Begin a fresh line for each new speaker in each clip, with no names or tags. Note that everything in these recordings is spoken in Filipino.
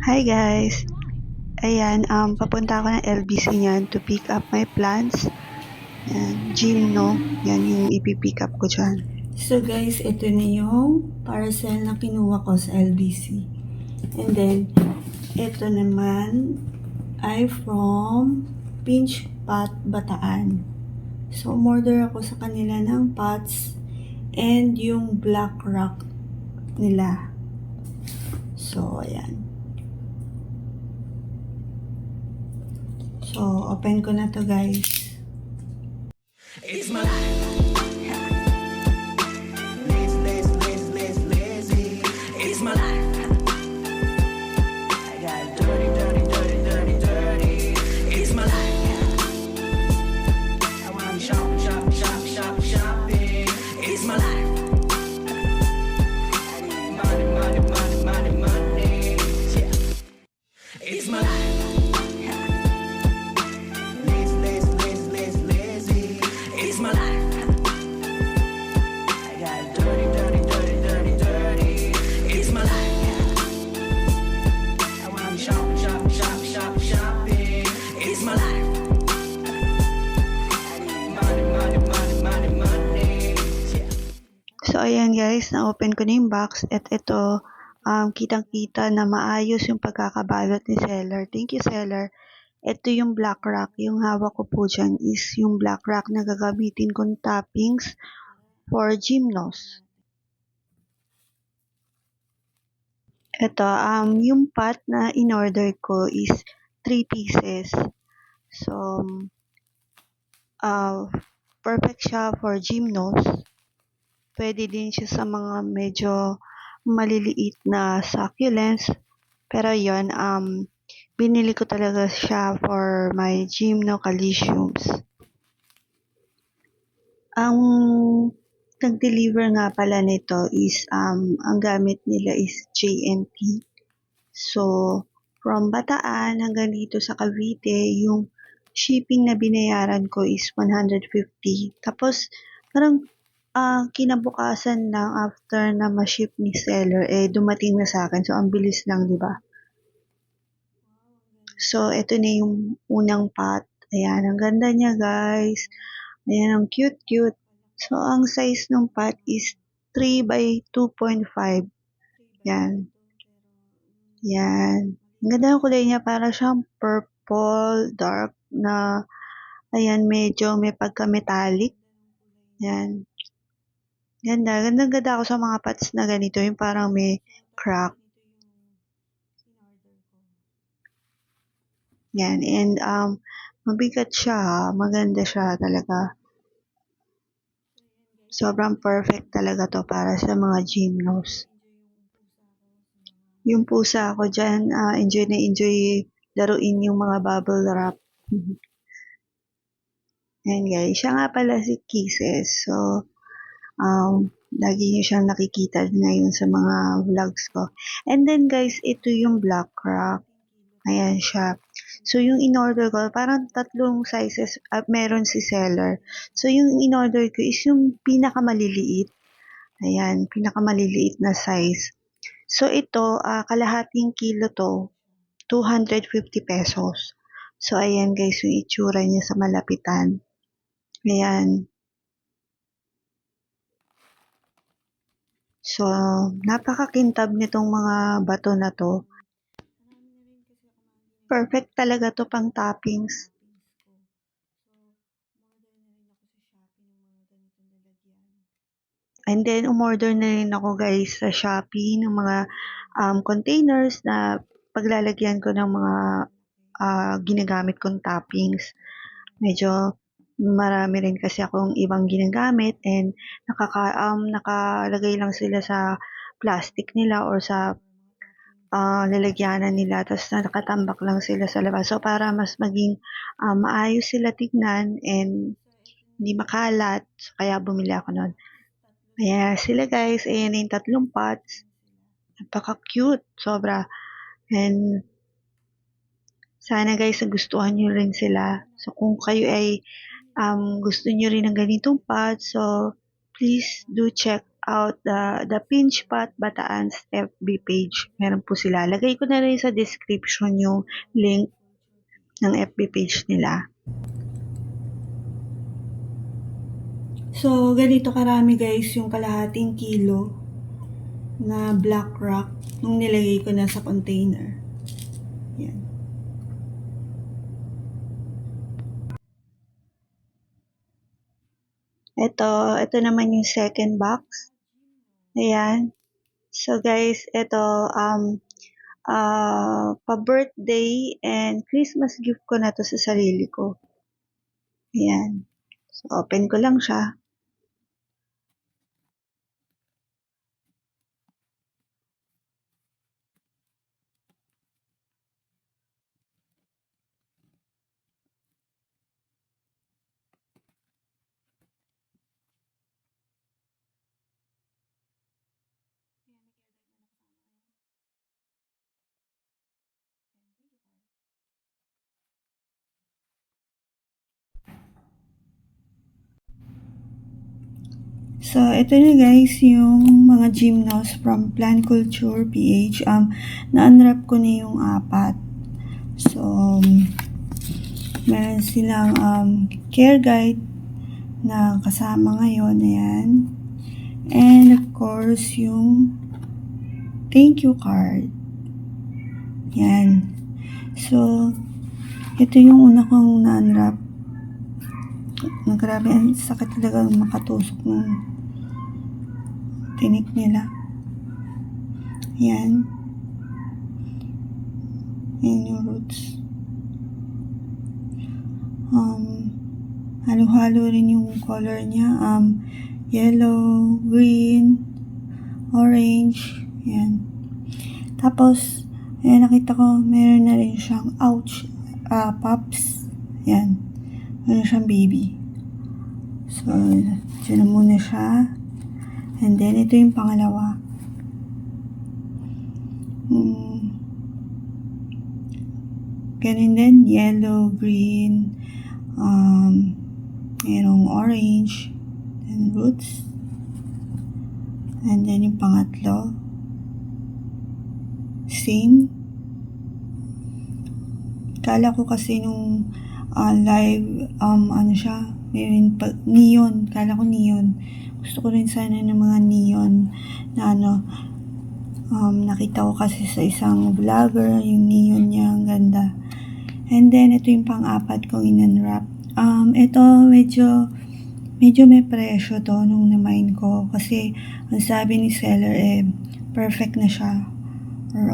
Hi guys! Ayan, papunta ako ng LBC niyan to pick up my plants. Ayan, Gymno. Yan yung ipipick up ko dyan. So guys, ito na yung parcel na kinuha ko sa LBC. And then, ito naman ay from Pinch Pot Bataan. So, umorder ako sa kanila ng pots and yung black rock nila. So, ayan. So, open ko na to guys. It's my life. It's my life. I got dirty. It's my life. I want shopping. It's my life. Money. Yeah. It's my life. It's my life. I got dirty. It's my life. I want shopping. It's my life. Money. Yeah. So ayan guys, na-open ko na yung box at ito, kitang-kita na maayos yung pagkakabalot ni seller. Thank you seller. Ito yung black rock. Yung hawak ko po dyan is yung black rock na gagamitin kong toppings for Gymnos. Ito, yung pot na in-order ko is 3 pieces. So, perfect siya for Gymnos. Pwede din siya sa mga medyo maliliit na succulents. Pero yon binili ko talaga siya for my Gymno Caliciums. Ang nag-deliver nga pala nito is, ang gamit nila is JMP. So, from Bataan hanggang dito sa Cavite, yung shipping na binayaran ko is 150. Tapos, parang kinabukasan lang after na ma-ship ni seller, dumating na sa akin. So, ang bilis lang, di ba? So, ito na yung unang pot. Ayan, ang ganda niya, guys. Ayan, ang cute. So, ang size ng pot is 3 by 2.5. Yan. Yan. Ang ganda ng kulay niya. Para siyang purple, dark na, ayan, medyo may pagka-metallic. Yan. Ganda. Ganda ako sa mga pots na ganito. Yung parang may crack. Yan. And, mabigat siya. Maganda siya talaga. Sobrang perfect talaga to para sa mga Gymnos. Yung pusa ko dyan, enjoy laruin yung mga bubble wrap. Ayan guys, siya nga pala si Kisses. So, lagi nyo siyang nakikita ngayon sa mga vlogs ko. And then guys, ito yung black rock. Ayan siya. So, yung in-order ko, parang 3 sizes meron si seller. So, yung in-order ko is yung pinakamaliliit. Ayan, pinakamaliliit na size. So, ito, kalahating kilo to, 250 pesos. So, ayan guys, yung itsura niya sa malapitan. Ayan. So, napakakintab nitong mga bato na to. Perfect talaga to pang toppings. And then, umorder na rin ako guys sa Shopee ng mga containers na paglalagyan ko ng mga ginagamit kong toppings. Medyo marami rin kasi akong ibang ginagamit and nakalagay lang sila sa plastic nila or sa lalagyanan nila, tapos nakatambak lang sila sa labas. So, para mas maging maayos sila tignan and hindi makalat, so, kaya bumili ako nun. Ayan sila guys, ayan yung 3 pots. Napaka-cute, sobra. And sana guys, nagustuhan nyo rin sila. So, kung kayo ay gusto nyo rin ng ganitong pots, so please do check out the Pinch Pot Bataan's FB page. Meron po sila. Lagay ko na rin sa description yung link ng FB page nila. So, ganito karami guys yung kalahating kilo na black rock nung nilagay ko na sa container. Yan. Ito naman yung second box. Ayan. So guys, ito pa-birthday and Christmas gift ko na to sa sarili ko. Ayan. So open ko lang siya. So, ito na guys, yung mga gymnos from Plant Culture PH. Na-unwrap ko na yung 4. So, meron silang care guide na kasama ngayon. Ayan. And of course, yung thank you card. Yan. So, ito yung una kong na-unwrap. Grabe, ang sakit talaga makatusok ng tinik nila. Yan. Yan yung roots. Halo-halo rin yung color niya. Yellow, green, orange. Yan. Tapos, ayan, nakita ko, meron na rin siyang pups. Yan. Meron siyang baby. So, dyan na muna siya. And then, ito yung pangalawa. Ganun din, yellow, green, merong orange, and roots. And then, yung pangatlo, same. Kala ko kasi nung live, siya, neon. Kala ko neon. Gusto ko rin sana ng mga neon na nakita ko kasi sa isang vlogger, yung neon niya, ang ganda. And then, ito yung pang-4 kong in-unwrap. Ito, medyo may presyo to nung na-mine ko. Kasi, ang sabi ni seller, perfect na siya. Or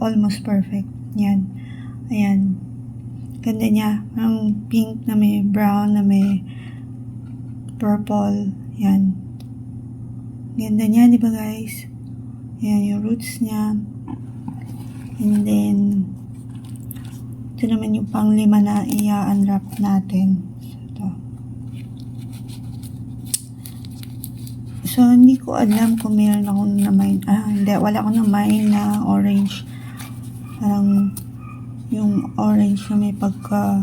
almost perfect. Yan. Ayan. Ganda niya. Ang pink na may brown na may purple. Yan. Ganda niya, di ba guys? Ayan yung roots niya. And then, ito naman yung pang-5 na i-unwrap natin. So, hindi ko alam kung meron akong na-mine. Hindi. Wala akong na-mine na orange. Parang yung orange na may pagka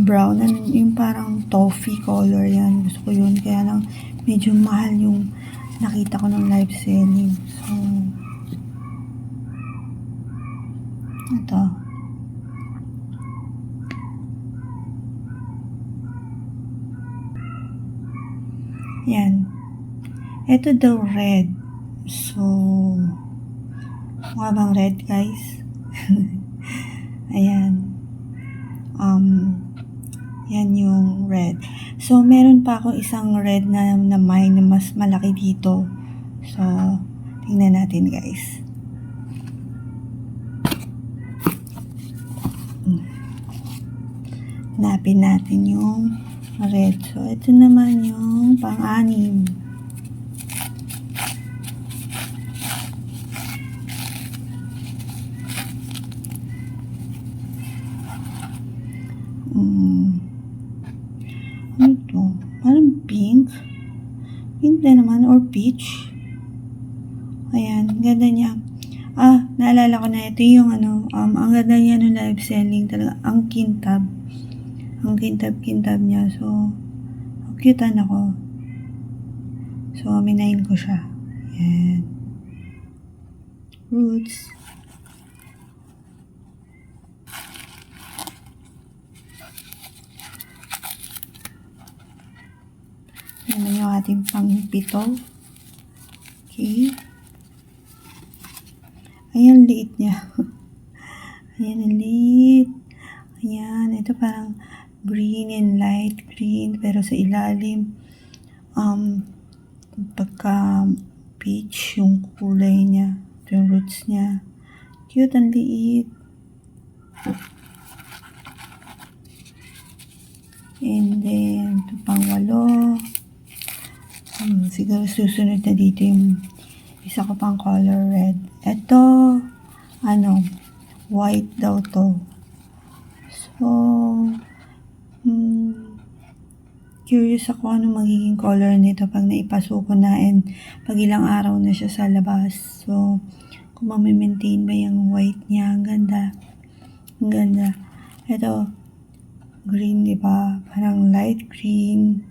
brown. Yung parang toffee color yan. Gusto ko yun. Kaya lang medyo mahal yung nakita ko ng live selling. So, ito. Yan. Ito daw red. So, mukha bang red guys? Ayan. Yan yung red. So, meron pa ako isang red na mine na mas malaki dito. So, tingnan natin guys. Hanapin natin yung red. So, ito naman yung pang-6. Ano ito? Parang pink. Pink na naman or peach. Ayan, ganda niya. Naalala ko na ito yung ang ganda niya ng live selling talaga. Ang kintab. Ang kintab niya. So, cute ako. So, minayin ko siya. Ayan. Roots. Ayan yung ating pang-pito. Okay. Ayan, liit niya. Ayan, ang liit. Ayan, ito parang green and light green, pero sa ilalim, pagka peach yung kulay niya, yung roots niya. Cute, ang liit. And then, ito pang 8. Siguro susunod na dito yung isa ko pang color red. Ito, white daw to. So, curious ako ano magiging color nito pag naipasuko na and pag ilang araw na siya sa labas. So, kung mamimaintain ba yung white niya. Ang ganda. Ang ganda. Ito, green, diba? Parang light green.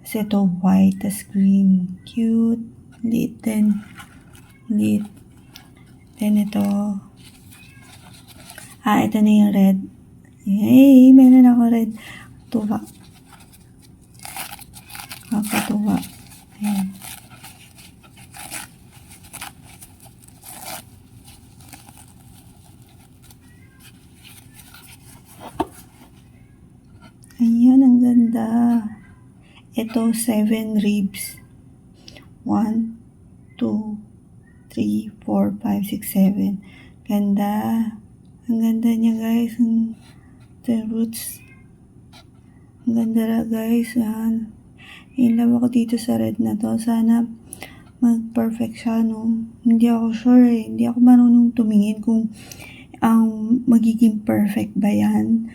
Kasi ito white, tas green. Cute. Liit din. Liit. Then ito. Ito na yung red. Hey, meron ako red. Tuwa. Kakatuwa. Ayan. Ayan, ang ganda. Ito, 7 ribs. 1, 2, 3, 4, 5, 6, 7. Ganda. Ang ganda niya, guys. The roots. Ang ganda guys. In love ako dito sa red na to. Sana mag-perfect siya, no? Hindi ako sure eh. Hindi ako marunong tumingin kung magiging perfect ba yan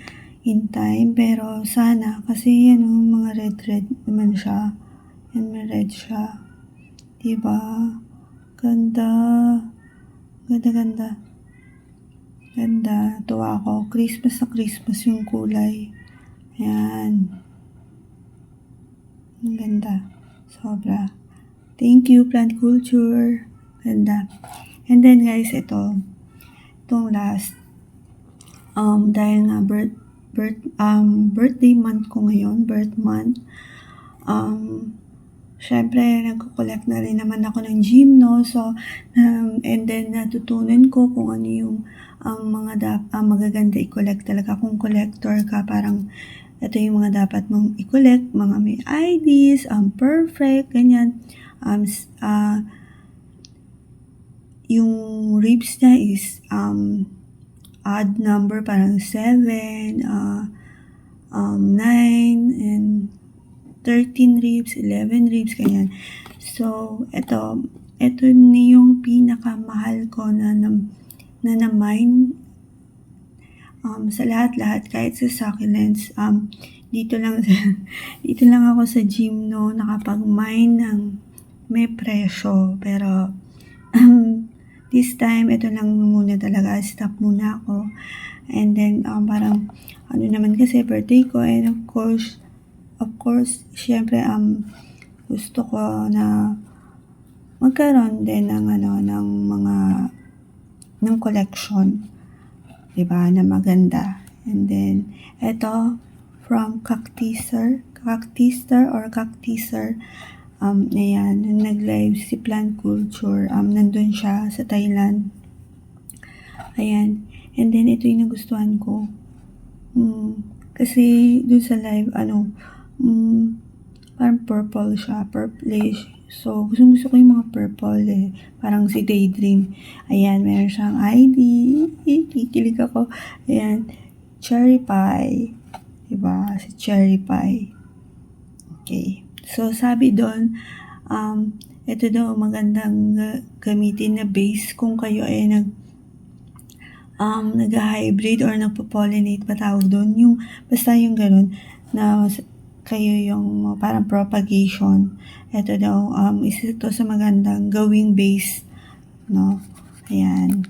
in time. Pero sana, kasi yan, mga red naman siya. Yan, may red siya. Diba? Ganda. Ganda. Ganda. Tuwa ako. Christmas na Christmas yung kulay. Ayan. Ang ganda. Sobra. Thank you, Plant Culture. Ganda. And then guys, itong last. Dahil nga birthday month ko ngayon, birth month. Syempre, nagko-collect na rin naman ako ng gym, no? So, and then natutunan ko kung ano yung mga magaganda i-collect talaga. Kung collector ka, parang ito yung mga dapat mong i-collect, mga may IDs, perfect, ganyan. Yung ribs niya is odd number, parang 7, 9, and 13 ribs, 11 ribs, ganyan. So, ito na yung pinakamahal ko na mine. Sa lahat, kahit sa succulents, dito lang ako sa gym, no, nakapag-mine ng may presyo. Pero, this time, ito lang muna talaga, stop muna ako. And then, parang, naman kasi birthday ko, and of course, syempre, gusto ko na magkaroon din ng collection. Diba, na maganda. And then, ito, from Cactister, ayan, nag-live si Plant Culture, nandun siya sa Thailand. Ayan, and then, ito yung nagustuhan ko. Kasi, dun sa live, parang purple siya, purplish. So, gusto ko yung mga purple eh. Parang si Daydream. Ayan, meron siyang ID. Kikilig ako. Ayan, cherry pie. Diba? Si cherry pie. Okay. So, sabi doon, ito daw magandang gamitin na base kung kayo ay nag-hybrid or nagpo-pollinate pa tawag doon. Basta yung ganun na kayo yung parang propagation. Ito daw, isa ito sa magandang gawing base, no? Ayan.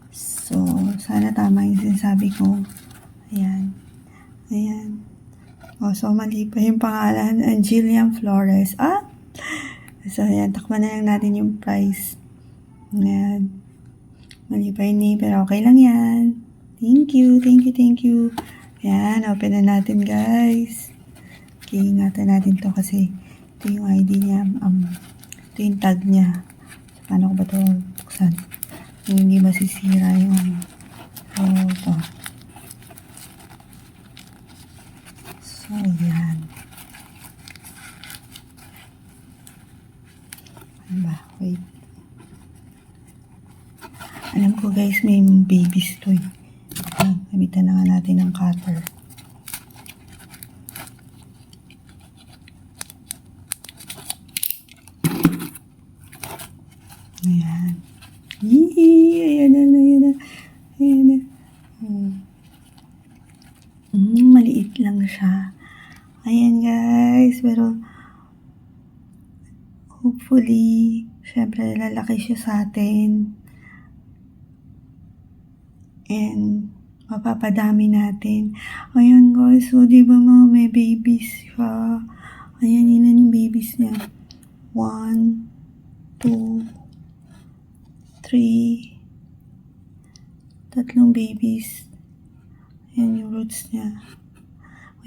So, sana tama yung sinasabi ko. Ayan. So mali pa yung pangalan. Angelium Flores. So, ayan, takpan na lang natin yung price. Ayan. Mali pa yun pero okay lang yan. Thank you. Ayan, open na natin guys. Okay, ingatan natin to kasi ito yung ID niya. Ito yung tag niya. Paano ko ba ito buksan? Hindi masisira yung ito. So, yan. Ano ba? Wait. Alam ko guys, may babies to eh. Gamitan na nga natin ng cutter. Ayan. Yee! Ayan na. Maliit lang siya. Ayan guys, pero hopefully, syempre lalaki siya sa atin. And mapapadami natin. Ayan guys, so diba mga may babies siya. Ayan, ilan yung babies niya. 1, 2, 3, 3 babies. Ayan yung roots niya.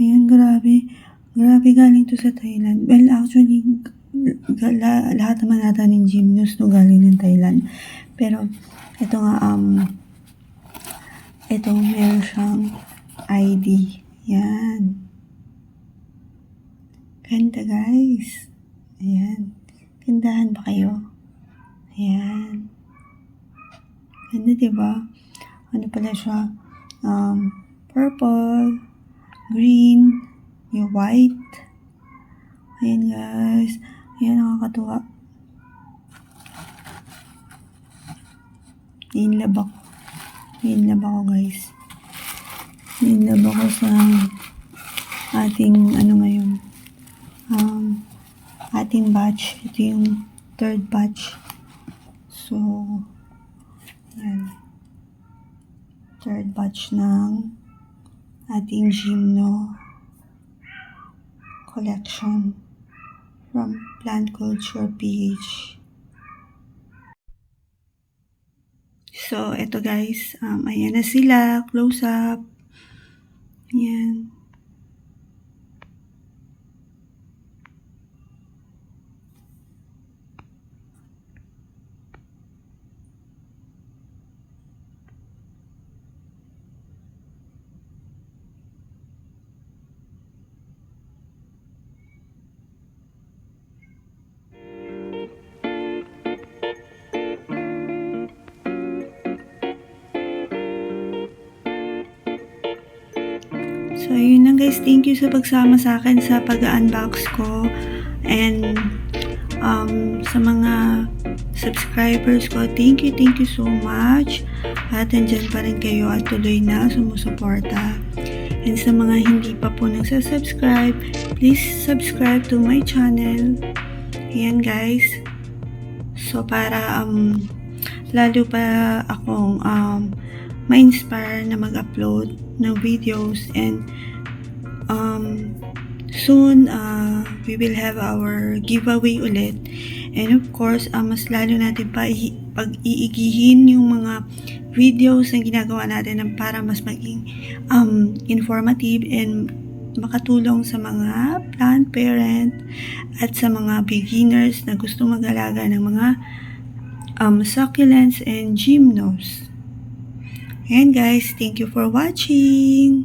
Ayan, grabe. Grabe galing to sa Thailand. Well, actually, lahat naman nata ng gymnos no galing ng Thailand. Pero, ito nga, ito meron siyang ID. Yan. Ganda guys. Ayan. Gandahan ba kayo? Ayan. Ganda diba? Ano pala siya? Purple, green, yung white. Ayan guys. Ayan, nakakatuwa. In-love ako guys. In-love ako sa ating ngayon. Ating batch. Ito yung 3rd batch. So, yan. 3rd batch ng ating Gymno collection from Plant Culture PH. So, eto guys, ayan na sila, close up. Ayan. So, yun lang guys. Thank you sa pagsama sa akin sa pag-unbox ko. And, sa mga subscribers ko, thank you so much. At andyan pa rin kayo at tuloy na sumusuporta. And sa mga hindi pa po nagsasubscribe, please subscribe to my channel. Ayan guys. So, para lalo pa akong ma-inspire na mag-upload ng videos, and soon we will have our giveaway ulit, and of course mas lalo natin pag-iigihin yung mga videos na ginagawa natin para mas maging informative and makatulong sa mga plant parent at sa mga beginners na gusto mag-alaga ng mga succulents and gymnos. And guys, thank you for watching.